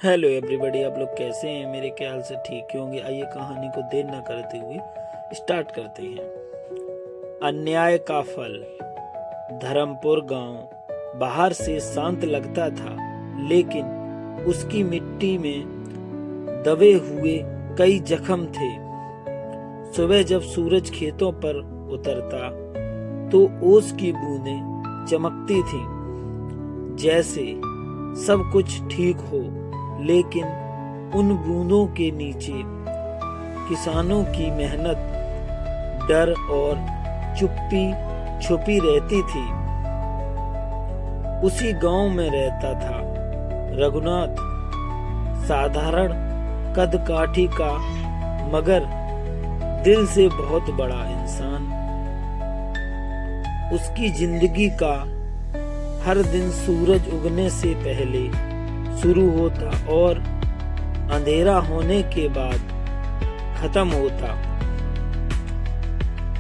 Hello everybody, आप लोग कैसे हैं? मेरे ख्याल से ठीक ही होंगे। आइए कहानी को देर न करते हुए स्टार्ट करते हैं। अन्याय का फल। धर्मपुर गांव बाहर से शांत लगता था, लेकिन उसकी मिट्टी में दबे हुए कई जख्म थे। सुबह जब सूरज खेतों पर उतरता तो ओस की बूंदें चमकती थीं, जैसे सब कुछ ठीक हो। लेकिन उन बूंदों के नीचे किसानों की मेहनत, डर और चुप्पी छुपी रहती थी। उसी गांव में रहता था रघुनाथ, साधारण कद काठी का मगर दिल से बहुत बड़ा इंसान। उसकी जिंदगी का हर दिन सूरज उगने से पहले शुरू होता और अंधेरा होने के बाद खत्म होता।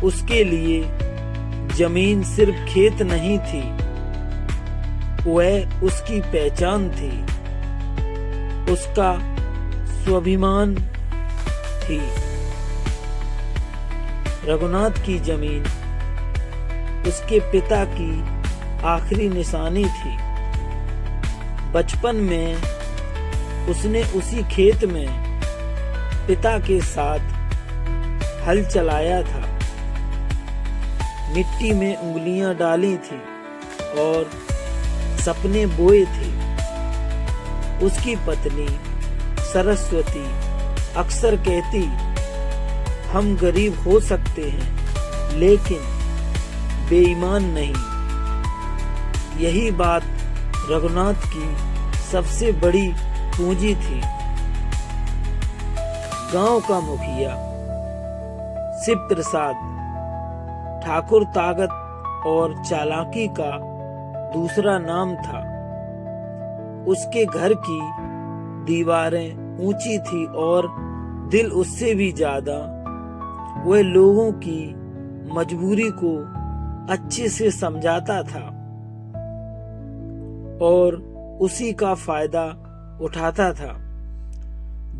उसके लिए जमीन सिर्फ खेत नहीं थी, वह उसकी पहचान थी, उसका स्वाभिमान थी। रघुनाथ की जमीन उसके पिता की आखिरी निशानी थी। बचपन में उसने उसी खेत में पिता के साथ हल चलाया था, मिट्टी में उंगलियां डाली थी और सपने बोए थे। उसकी पत्नी सरस्वती अक्सर कहती, हम गरीब हो सकते हैं लेकिन बेईमान नहीं। यही बात रघुनाथ की सबसे बड़ी पूंजी थी। गांव का मुखिया शिव प्रसाद ठाकुर ताकत और चालाकी का दूसरा नाम था। उसके घर की दीवारें ऊंची थी और दिल उससे भी ज्यादा। वह लोगों की मजबूरी को अच्छे से समझाता था और उसी का फायदा उठाता था।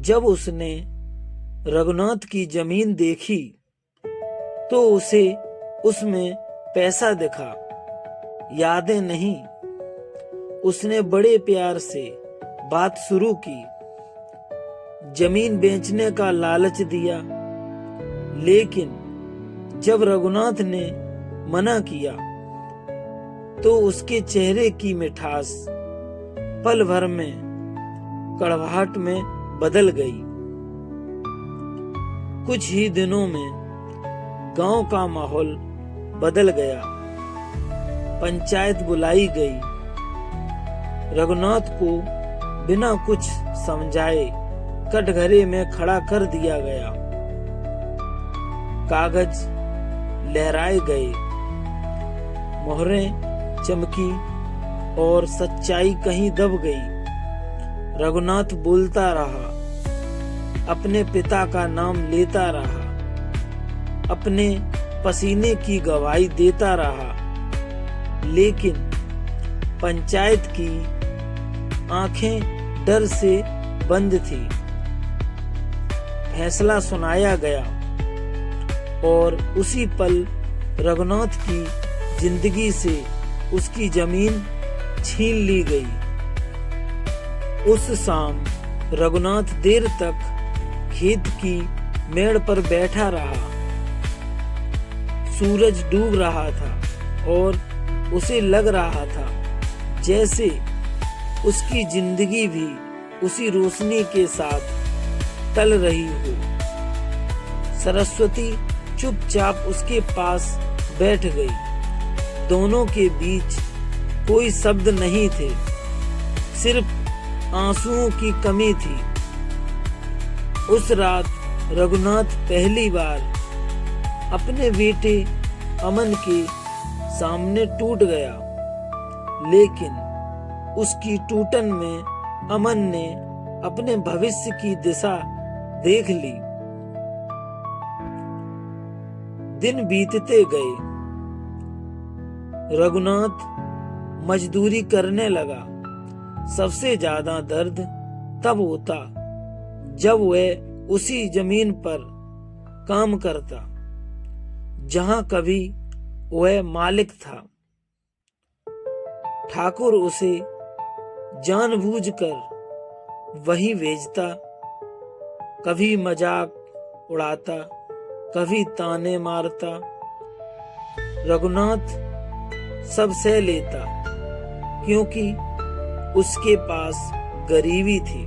जब उसने रघुनाथ की जमीन देखी तो उसे उसमें पैसा दिखा, यादें नहीं। उसने बड़े प्यार से बात शुरू की, जमीन बेचने का लालच दिया। लेकिन जब रघुनाथ ने मना किया तो उसके चेहरे की मिठास पल भर में कड़वाहट में बदल गई। कुछ ही दिनों में गांव का माहौल बदल गया। पंचायत बुलाई गई। रघुनाथ को बिना कुछ समझाए कटघरे में खड़ा कर दिया गया। कागज लहराए गए, मोहरें चमकी और सच्चाई कहीं दब गई। रघुनाथ बोलता रहा, अपने पिता का नाम लेता रहा, अपने पसीने की गवाही देता रहा। लेकिन पंचायत की आंखें डर से बंद थी। फैसला सुनाया गया और उसी पल रघुनाथ की जिंदगी से उसकी जमीन छीन ली गई। उस शाम रघुनाथ देर तक खेत की मेड़ पर बैठा रहा। सूरज डूब रहा था और उसे लग रहा था जैसे उसकी जिंदगी भी उसी रोशनी के साथ टल रही हो। सरस्वती चुपचाप उसके पास बैठ गई। दोनों के बीच कोई शब्द नहीं थे, सिर्फ आंसुओं की कमी थी। उस रात रघुनाथ पहली बार अपने बेटे अमन के सामने टूट गया। लेकिन उसकी टूटन में अमन ने अपने भविष्य की दिशा देख ली। दिन बीतते गए। रघुनाथ मजदूरी करने लगा। सबसे ज्यादा दर्द तब होता जब वह उसी जमीन पर काम करता जहां कभी वह मालिक था। ठाकुर उसे जानबूझकर वहीं भेजता, कभी मजाक उड़ाता, कभी ताने मारता। रघुनाथ सब सह लेता क्योंकि उसके पास गरीबी थी,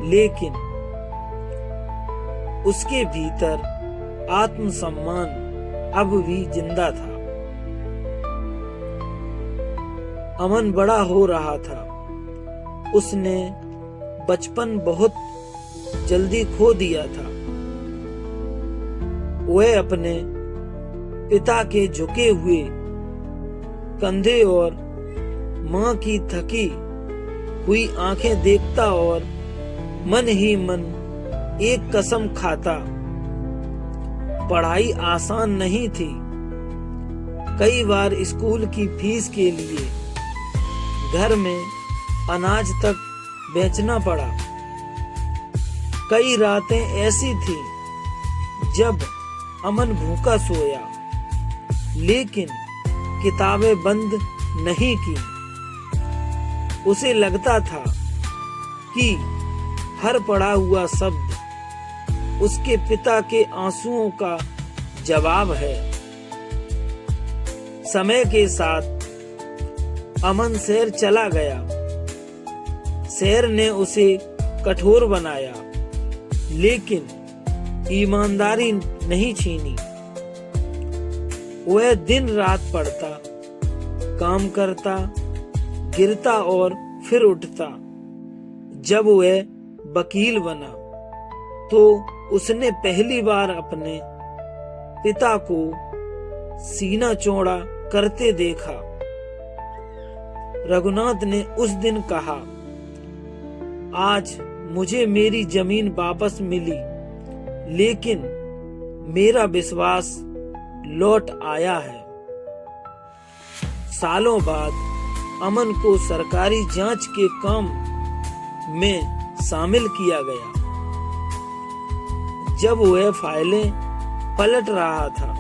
लेकिन उसके भीतर आत्मसम्मान अब भी जिंदा था। अमन बड़ा हो रहा था। उसने बचपन बहुत जल्दी खो दिया था। वह अपने पिता के झुके हुए कंधे और मां की थकी हुई आंखें देखता और मन ही मन एक कसम खाता। पढ़ाई आसान नहीं थी। कई बार स्कूल की फीस के लिए घर में अनाज तक बेचना पड़ा। कई रातें ऐसी थी जब अमन भूखा सोया, लेकिन किताबें बंद नहीं की। उसे लगता था कि हर पढ़ा हुआ शब्द उसके पिता के आंसुओं का जवाब है। समय के साथ अमन शहर चला गया। शहर ने उसे कठोर बनाया, लेकिन ईमानदारी नहीं छीनी। वह दिन रात पढ़ता, काम करता, गिरता और फिर उठता। जब वह वकील बना तो उसने पहली बार अपने पिता को सीना चौड़ा करते देखा। रघुनाथ ने उस दिन कहा, आज मुझे मेरी जमीन वापस मिली, लेकिन मेरा विश्वास लौट आया है। सालों बाद अमन को सरकारी जांच के काम में शामिल किया गया। जब वह फाइलें पलट रहा था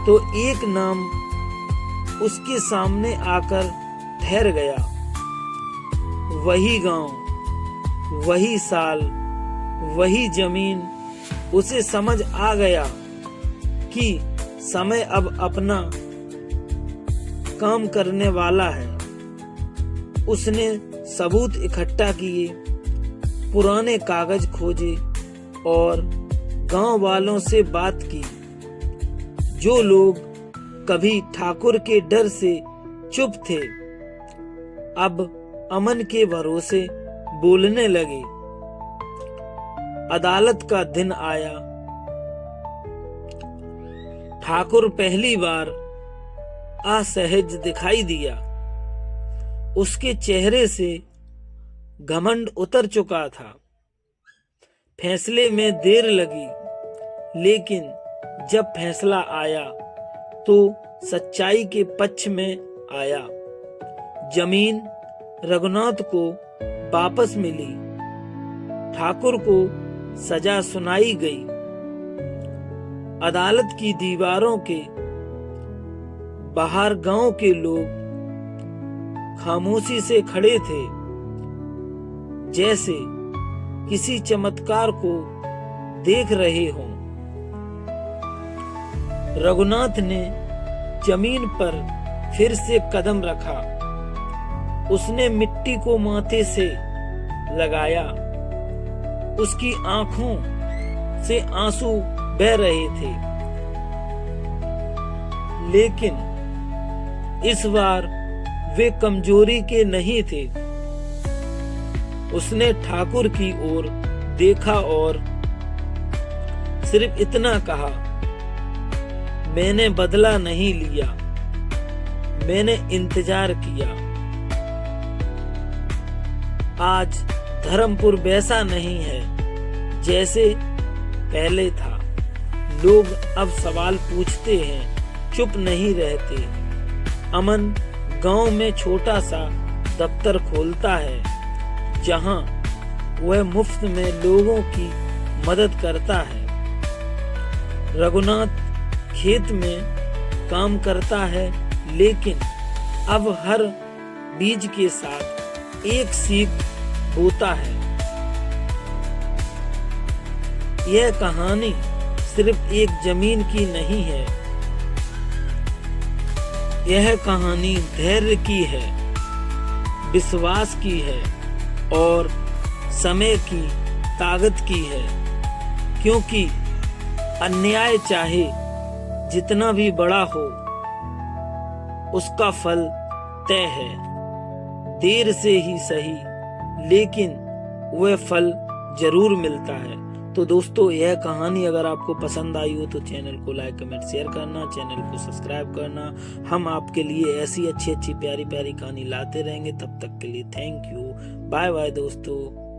तो एक नाम उसके सामने आकर ठहर गया। वही गांव, वही साल, वही जमीन। उसे समझ आ गया कि समय अब अपना काम करने वाला है। उसने सबूत इकट्ठा किए, पुराने कागज खोजे और गांव वालों से बात की। जो लोग कभी ठाकुर के डर से चुप थे, अब अमन के भरोसे बोलने लगे। अदालत का दिन आया। ठाकुर पहली बार असहज दिखाई दिया। उसके चेहरे से घमंड उतर चुका था। फैसले में देर लगी, लेकिन जब फैसला आया तो सच्चाई के पक्ष में आया। जमीन रघुनाथ को वापस मिली। ठाकुर को सजा सुनाई गई। अदालत की दीवारों के बाहर गांव के लोग खामोशी से खड़े थे, जैसे किसी चमत्कार को देख रहे हों। रघुनाथ ने जमीन पर फिर से कदम रखा। उसने मिट्टी को माथे से लगाया। उसकी आंखों से आंसू बह रहे थे, लेकिन इस बार वे कमजोरी के नहीं थे। उसने ठाकुर की ओर देखा और सिर्फ इतना कहा, मैंने बदला नहीं लिया, मैंने इंतजार किया। आज धर्मपुर वैसा नहीं है जैसे पहले था। लोग अब सवाल पूछते हैं, चुप नहीं रहते। अमन गांव में छोटा सा दफ्तर खोलता है, जहां वह मुफ्त में लोगों की मदद करता है। रघुनाथ खेत में काम करता है, लेकिन अब हर बीज के साथ एक सीख बोता है। यह कहानी सिर्फ एक जमीन की नहीं है, यह कहानी धैर्य की है, विश्वास की है और समय की ताकत की है। क्योंकि अन्याय चाहे जितना भी बड़ा हो, उसका फल तय है। देर से ही सही, लेकिन वह फल जरूर मिलता है। तो दोस्तों, यह कहानी अगर आपको पसंद आई हो तो चैनल को लाइक कमेंट शेयर करना, चैनल को सब्सक्राइब करना। हम आपके लिए ऐसी अच्छी अच्छी प्यारी प्यारी कहानी लाते रहेंगे। तब तक के लिए थैंक यू, बाय बाय दोस्तों।